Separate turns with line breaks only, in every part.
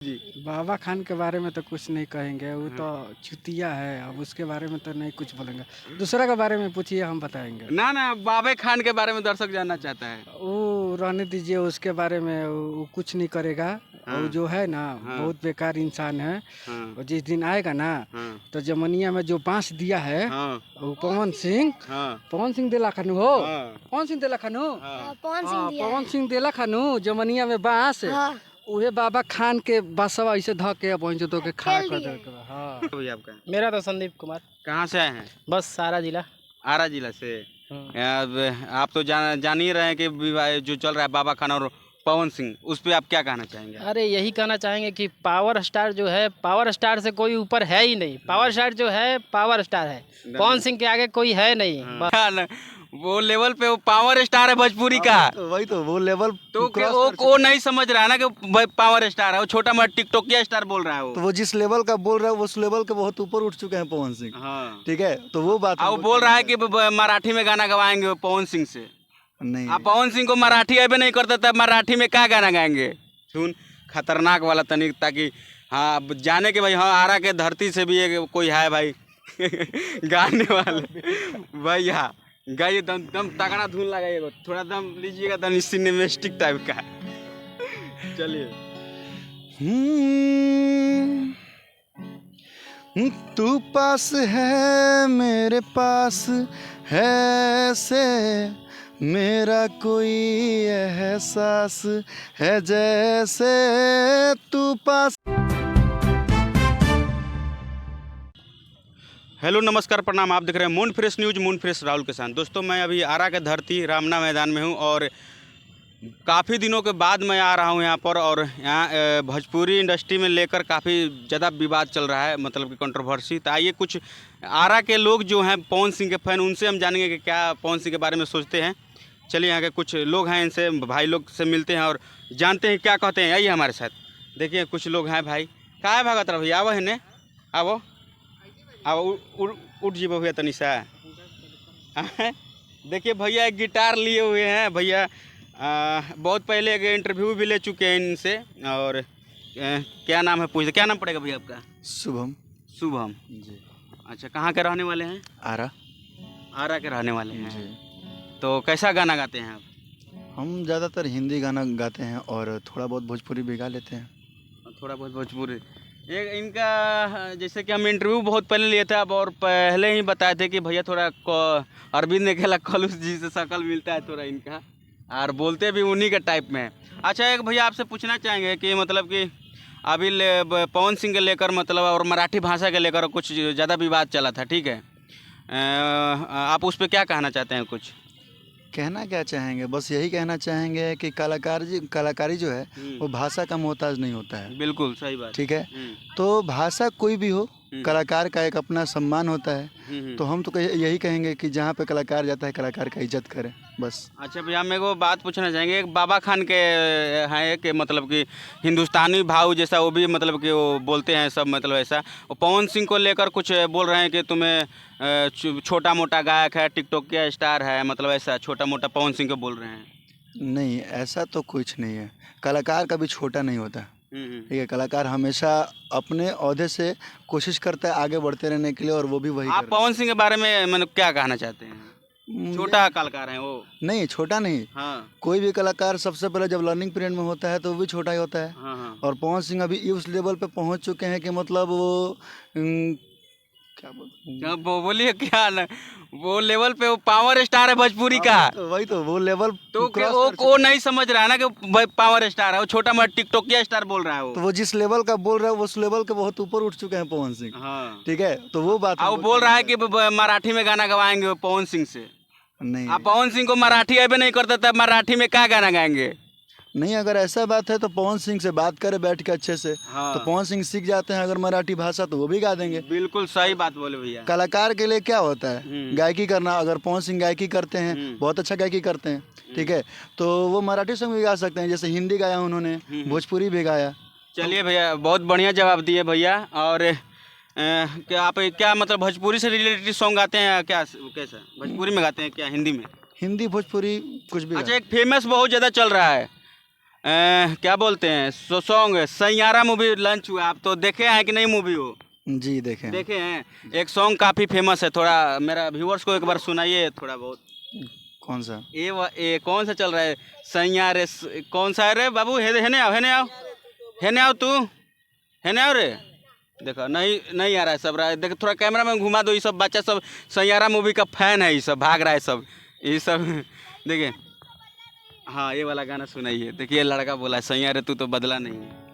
जी।
बाबा खान के बारे में तो कुछ नहीं कहेंगे, वो तो चुतिया है। अब उसके बारे में तो नहीं कुछ बोलेंगे। दूसरा के बारे में पूछिए, हम बताएंगे।
ना बाबे खान के बारे में दर्शक जानना चाहता है।
वो रहने दीजिए, उसके बारे में वो कुछ नहीं करेगा।
हाँ।
वो जो है ना,
हाँ।
बहुत बेकार इंसान है।
हाँ।
और जिस दिन आएगा ना,
हाँ।
तो जमनिया में जो बांस दिया है,
हाँ।
वो पवन सिंह देला खानू हो।
हाँ।
पवन सिंह देला खानू।
हाँ।
पवन सिंह देला खानू जमनिया में बांस। उहे बाबा खान के बसवा ऐसे ध के पहुंच तो के खड़ा कर दे। हाँ।
भैया आपका
मेरा तो संदीप कुमार,
कहाँ से आए हैं?
बस सारा जिला।
आरा जिला से। अब आप तो जान ही रहे हैं कि विवाह जो चल रहा है बाबा खान और पवन सिंह, उस पर आप क्या कहना चाहेंगे?
अरे यही कहना चाहेंगे कि पावर स्टार जो है, पावर स्टार से कोई ऊपर है ही नहीं। पावर स्टार जो है पावर स्टार है, पवन सिंह के आगे कोई है नहीं।
हाँ, वो लेवल पे वो पावर स्टार है भोजपुरी का।
वही तो वो लेवल
तो वो नहीं समझ रहा है ना कि पावर स्टार है, वो छोटा मोटा टिकटॉकिया स्टार बोल रहा है वो।
तो वो जिस लेवल का बोल रहा है उस लेवल के बहुत ऊपर उठ चुके हैं पवन सिंह।
हाँ।
ठीक है, तो वो बात
वो बोल रहा है कि मराठी में गाना गवाएंगे वो पवन सिंह से।
नहीं।
आप पवन सिंह को मराठी अभी नहीं करते तब मराठी में क्या गाना गाएंगे? सुन, खतरनाक वाला तनिक, ताकि हाँ जाने के भाई हाँ आरा के धरती से भी एक कोई है भाई गाने वाले भैया। गाइए, दम दम तगड़ा धुन लगाइएगा, थोड़ा दम लीजिएगा, दम सिनेमेस्टिक टाइप का। चलिए।
तू पास है मेरे पास है से मेरा कोई एहसास है जैसे तू पास।
हेलो नमस्कार प्रणाम, आप देख रहे हैं moon fresh news, moon fresh Rahul के साथ। दोस्तों मैं अभी आरा के धरती रामना मैदान में हूं और काफ़ी दिनों के बाद मैं आ रहा हूं यहां पर। और यहाँ भोजपुरी इंडस्ट्री में लेकर काफ़ी ज़्यादा विवाद चल रहा है, मतलब कि कंट्रोवर्सी। तो आइए कुछ आरा के लोग जो हैं पवन सिंह के फ़ैन, उनसे हम जानेंगे कि क्या पवन सिंह के बारे में सोचते हैं। चलिए यहाँ के कुछ लोग हैं, इनसे भाई लोग से मिलते हैं और जानते हैं क्या कहते हैं। आइए हमारे साथ, देखिए कुछ लोग हैं। भाई क्या है भागत रहा भैया? आवो है ने, आवो आवो, उठ जी भैया तनी सा। देखिए भैया एक गिटार लिए हुए हैं भैया। बहुत पहले एक इंटरव्यू भी ले चुके हैं इनसे। और क्या नाम है पूछते, क्या नाम पड़ेगा भैया आपका?
शुभम।
शुभम
जी।
अच्छा, कहाँ के रहने वाले हैं?
आरा।
आरा के रहने वाले हैं
जी।
तो कैसा गाना गाते हैं आप?
हम ज़्यादातर हिंदी गाना गाते हैं और थोड़ा बहुत भोजपुरी भी गा लेते हैं।
थोड़ा बहुत भोजपुरी। एक इनका जैसे कि हम इंटरव्यू बहुत पहले लिए थे अब, और पहले ही बताए थे कि भैया थोड़ा अरविंद ने खेला कलुष जी से शकल मिलता है थोड़ा इनका, और बोलते भी उन्हीं के टाइप में। अच्छा एक भैया आपसे पूछना चाहेंगे कि मतलब कि अभी पवन सिंह के लेकर मतलब और मराठी भाषा के लेकर कुछ ज़्यादा विवाद चला था, ठीक है? आप उस पर क्या कहना चाहते हैं? कुछ
कहना क्या चाहेंगे, बस यही कहना चाहेंगे कि कलाकारी जो है वो भाषा का मोहताज नहीं होता है।
बिल्कुल सही बात।
ठीक है, तो भाषा कोई भी हो, कलाकार का एक अपना सम्मान होता है। तो हम तो यही कहेंगे कि जहाँ पे कलाकार जाता है कलाकार का इज्जत करें, बस।
अच्छा भैया मेरे को बात पूछना चाहेंगे, एक बाबा खान के हैं कि मतलब कि हिंदुस्तानी भाव जैसा वो भी मतलब कि वो बोलते हैं सब, मतलब ऐसा। और पवन सिंह को लेकर कुछ बोल रहे हैं कि तुम्हें छोटा मोटा गायक है, टिकटॉकिया स्टार है, मतलब ऐसा छोटा मोटा पवन सिंह को बोल रहे हैं।
नहीं, ऐसा तो कुछ नहीं है। कलाकार कभी छोटा नहीं होता। ठीक है, कलाकार हमेशा अपने ओहदे से कोशिश करता है आगे बढ़ते रहने के लिए, और वो भी वही
आप पवन सिंह के बारे में मतलब क्या कहना चाहते हैं? छोटा कलाकार है वो?
नहीं, छोटा नहीं।
हाँ।
कोई भी कलाकार सबसे पहले जब लर्निंग पीरियड में होता है तो वो भी छोटा ही होता है।
हाँ।
और पवन सिंह अभी उस लेवल पे पहुंच चुके हैं कि मतलब वो क्या
बोलिए क्या न, वो लेवल पे वो पावर स्टार है भोजपुरी का।
वही तो वो लेवल
तो वो नहीं समझ रहा है ना कि पावर स्टार है, वो छोटा मोटा टिकटॉकिया स्टार बोल रहा है वो।
तो वो जिस लेवल का बोल रहा है उस लेवल के बहुत ऊपर उठ चुके हैं पवन सिंह।
हाँ।
ठीक है, तो वो बात
वो बोल रहा है कि मराठी में गाना गवाएंगे वो पवन सिंह से।
नहीं।
आप पवन सिंह को मराठी अभी नहीं करते तब मराठी में क्या गाना गाएंगे?
नहीं, अगर ऐसा बात है तो पवन सिंह से बात करें बैठ के अच्छे से।
हाँ।
तो पवन सिंह सीख जाते हैं अगर मराठी भाषा, तो वो भी गा देंगे।
बिल्कुल सही बात बोले भैया।
कलाकार के लिए क्या होता है, गायकी करना। अगर पवन सिंह गायकी करते हैं, बहुत अच्छा गायकी करते हैं, ठीक है, तो वो मराठी सॉन्ग भी गा सकते हैं, जैसे हिंदी गाया उन्होंने, भोजपुरी भी गाया।
चलिए भैया, बहुत बढ़िया जवाब दिए भैया। और क्या आप क्या मतलब भोजपुरी से रिलेटेड सॉन्ग गाते हैं क्या? कैसा भोजपुरी में गाते हैं क्या, हिंदी में?
हिंदी भोजपुरी कुछ भी।
अच्छा एक फेमस बहुत ज़्यादा चल रहा है क्या बोलते हैं सॉन्ग सैयारा मूवी लॉन्च हुआ, आप तो देखे हैं कि नहीं मूवी हो?
जी देखें।
देखे हैं। एक सॉन्ग काफ़ी फेमस है, थोड़ा मेरा व्यूअर्स को एक बार सुनाइए थोड़ा बहुत।
कौन सा?
ये कौन सा चल रहा है? सैयारे कौन सा है रे बाबू? हेने आओ, हेने आओ, हेने आओ, तू हेने आओ रे। देखो नहीं आ रहा है सब रहा है। देखो थोड़ा कैमरा में घुमा दो। ये सब बच्चा सब सैयारा मूवी का फैन है, ये सब भाग रहा है सब, ये सब देखिए। हाँ ये वाला गाना सुनाइए। देखिए लड़का बोला है सैयारे तू तो बदला नहीं है।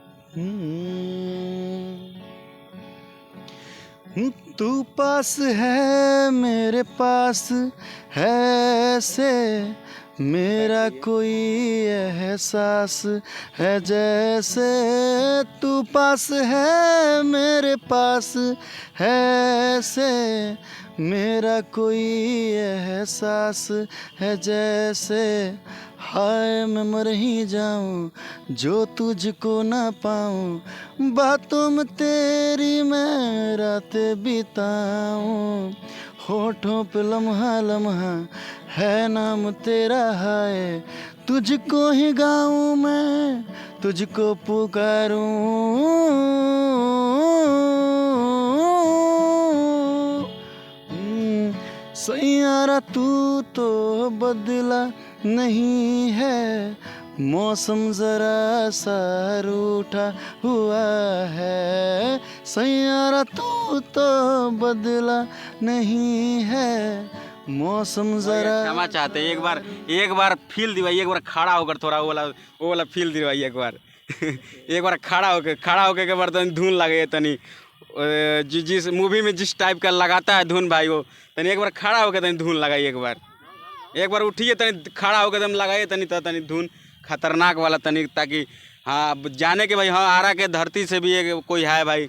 तू पास है मेरे पास है से मेरा कोई एहसास है जैसे तू पास है मेरे पास है से मेरा कोई एहसास है जैसे हाय मैं मर ही जाऊं जो तुझको ना पाऊं बातों में तेरी मैं रातें बिताऊं होठों पे लम्हा लम्हा है नाम तेरा हाय तुझको ही गाऊं मैं तुझको पुकारूं सैयारा तू तो बदला नहीं है मौसम जरा सा रूठा हुआ है सैयारा तू तो बदला नहीं है मौसम जरा।
क्षमा चाहते हैं, एक बार फील दिवाइए, एक बार खड़ा होकर थोड़ा वो वाला फील दिवाइए एक बार एक बार खड़ा होकर के बार तनी धुन लगे तनी जिस मूवी में जिस टाइप का लगाता है धुन भाई वो तनी एक बार खड़ा होकर तनी धुन लगाइए एक बार उठिए तनी खड़ा होकर एकदम लगाइए तनी धुन खतरनाक वाला तनी ताकि हाँ जाने के भाई हाँ आरा के धरती से भी एक कोई है भाई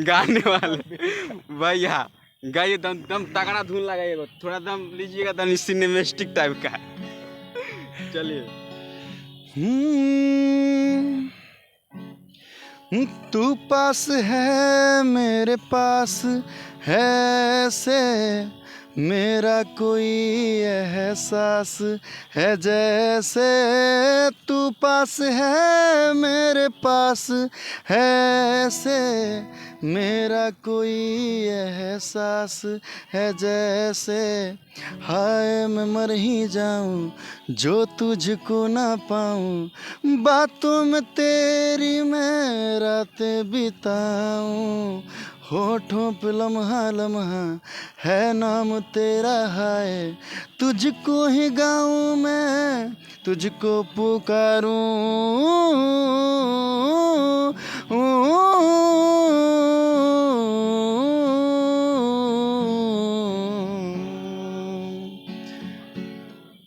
गाने वाले भाई हाँ गाइए दम तगड़ा धुन लगाइएगा थोड़ा दम लीजिएगा तनी सिनेमेस्टिक टाइप का। चलिए।
तू पास है मेरे पास है से मेरा कोई एहसास है जैसे तू पास है मेरे पास है से मेरा कोई एहसास है जैसे हाय मैं मर ही जाऊं जो तुझको ना पाऊं बातों में तेरी मैं रातें बिताऊं होठों पे लम्हा लम्हा है नाम तेरा हाय तुझको ही गाऊं मैं तुझको पुकारूं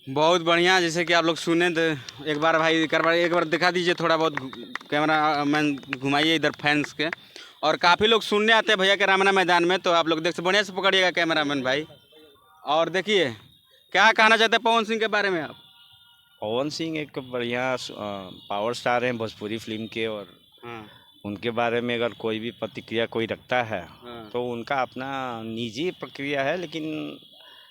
बहुत बढ़िया। जैसे कि आप लोग सुने तो एक बार भाई एक बार दिखा दीजिए थोड़ा बहुत कैमरा मैन घुमाइए इधर फैंस के। और काफ़ी लोग सुनने आते हैं भैया के रामना मैदान में, तो आप लोग देख से बढ़िया से पकड़िएगा कैमरा मैन भाई। और देखिए क्या कहना चाहते हैं पवन सिंह के बारे में आप?
पवन सिंह एक बढ़िया पावर स्टार हैं भोजपुरी फिल्म के और
हाँ।
उनके बारे में अगर कोई भी प्रतिक्रिया कोई रखता है
हाँ।
तो उनका अपना निजी प्रक्रिया है, लेकिन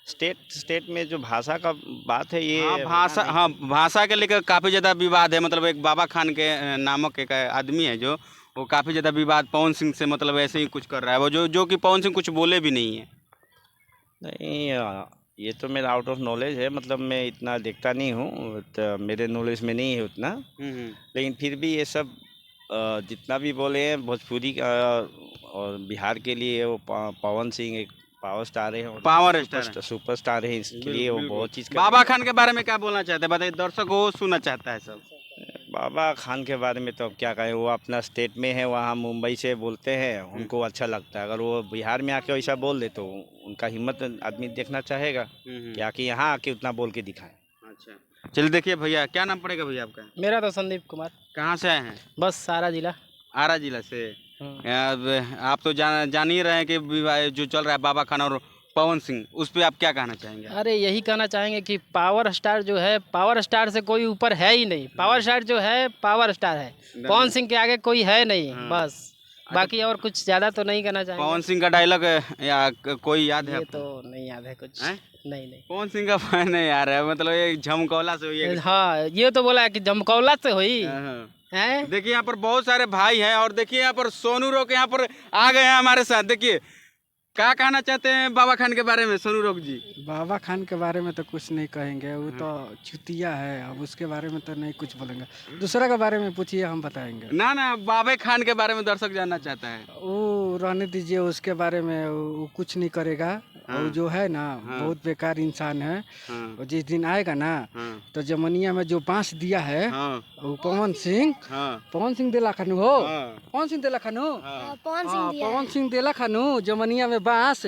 स्टेट में जो भाषा का बात है ये
भाषा के लेकर काफ़ी ज़्यादा विवाद है। मतलब एक बाबा खान के नामक एक आदमी है जो वो काफ़ी ज़्यादा विवाद पवन सिंह से मतलब ऐसे ही कुछ कर रहा है वो जो कि पवन सिंह कुछ बोले भी नहीं है।
नहीं ये तो मेरा आउट ऑफ नॉलेज है, मतलब मैं इतना देखता नहीं हूँ तो मेरे नॉलेज में नहीं है उतना। लेकिन फिर भी ये सब जितना भी बोले हैं भोजपुरी और बिहार के लिए वो पवन सिंह एक पावर स्टार है और
पावर स्टार
सुपर स्टार है, इसके लिए वो बहुत चीज़।
बाबा खान के बारे में क्या बोलना चाहते हैं बताइए, दर्शक वो सुनना चाहता है सब।
बाबा खान के बारे में तो अब क्या कहें, वो अपना स्टेट में है, वहाँ मुंबई से बोलते हैं, उनको अच्छा लगता है। अगर वो बिहार में आके वैसा बोल दे तो उनका हिम्मत आदमी देखना चाहेगा कि आके यहाँ आके उतना बोल के दिखाएं।
अच्छा चलिए देखिए भैया क्या नाम पड़ेगा भैया आपका?
मेरा तो संदीप कुमार।
कहाँ से आए हैं?
बस सारा जिला।
आरा जिला से। आप तो जान ही रहे हैं कि जो चल रहा है बाबा खान और पवन सिंह, उस पर आप क्या कहना चाहेंगे?
अरे यही कहना चाहेंगे कि पावर स्टार जो है पावर स्टार से कोई ऊपर है ही नहीं। पावर स्टार जो है पावर स्टार है, पवन सिंह के आगे कोई है नहीं। बस बाकी और कुछ ज़्यादा तो नहीं कहना चाहेंगे।
पवन सिंह का डायलॉग या कोई याद है?
ये तो नहीं याद है कुछ। नहीं।
पवन सिंह का फैन है यार, मतलब ये झमकौला से हुई है।
हाँ ये तो बोला है कि जमकौला से हुई
हाँ।
है।
देखिए यहाँ पर बहुत सारे भाई हैं और देखिए यहाँ पर सोनू रोक यहाँ पर आ गए हैं हमारे साथ। देखिए क्या कहना चाहते हैं बाबा खान के बारे में सोनू रोक जी?
बाबा खान के बारे में तो कुछ नहीं कहेंगे, वो तो चुतिया है, अब उसके बारे में तो नहीं कुछ बोलेंगे। दूसरा के बारे में पूछिए, हम बताएंगे।
ना बाबा खान के बारे में दर्शक जानना चाहता है।
वो रहने दीजिए, उसके बारे में वो कुछ नहीं करेगा।
हाँ।
वो जो है ना
हाँ।
बहुत बेकार इंसान है।
हाँ।
और जिस दिन आएगा ना
हाँ।
तो जमनिया में जो बांस दिया है
हाँ।
वो पवन सिंह देला खानू हो।
हाँ।
पवन सिंह देला खानू।
हाँ।
पवन सिंह देला खानू जमनिया में बांस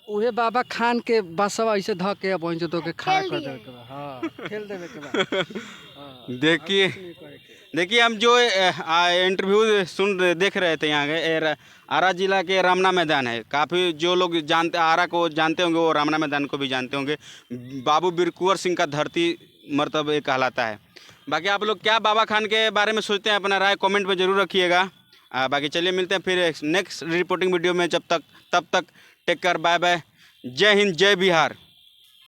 उहे बाबा खान के बासवा ऐसे ध के पहुंच तो के खड़ा कर देवे के बा। हां खेल देवे के बा।
देखिए हम जो इंटरव्यू देख रहे थे यहाँ के आरा जिला के रामना मैदान है। काफ़ी जो लोग जानते आरा को जानते होंगे वो रामना मैदान को भी जानते होंगे। बाबू बीर कुंवर सिंह का धरती मतलब ये कहलाता है। बाकी आप लोग क्या बाबा खान के बारे में सोचते हैं, अपना राय कमेंट में ज़रूर रखिएगा। बाकी चलिए मिलते हैं फिर नेक्स्ट रिपोर्टिंग वीडियो में। तब तक टेक केयर, बाय बाय, जय हिंद, जय बिहार।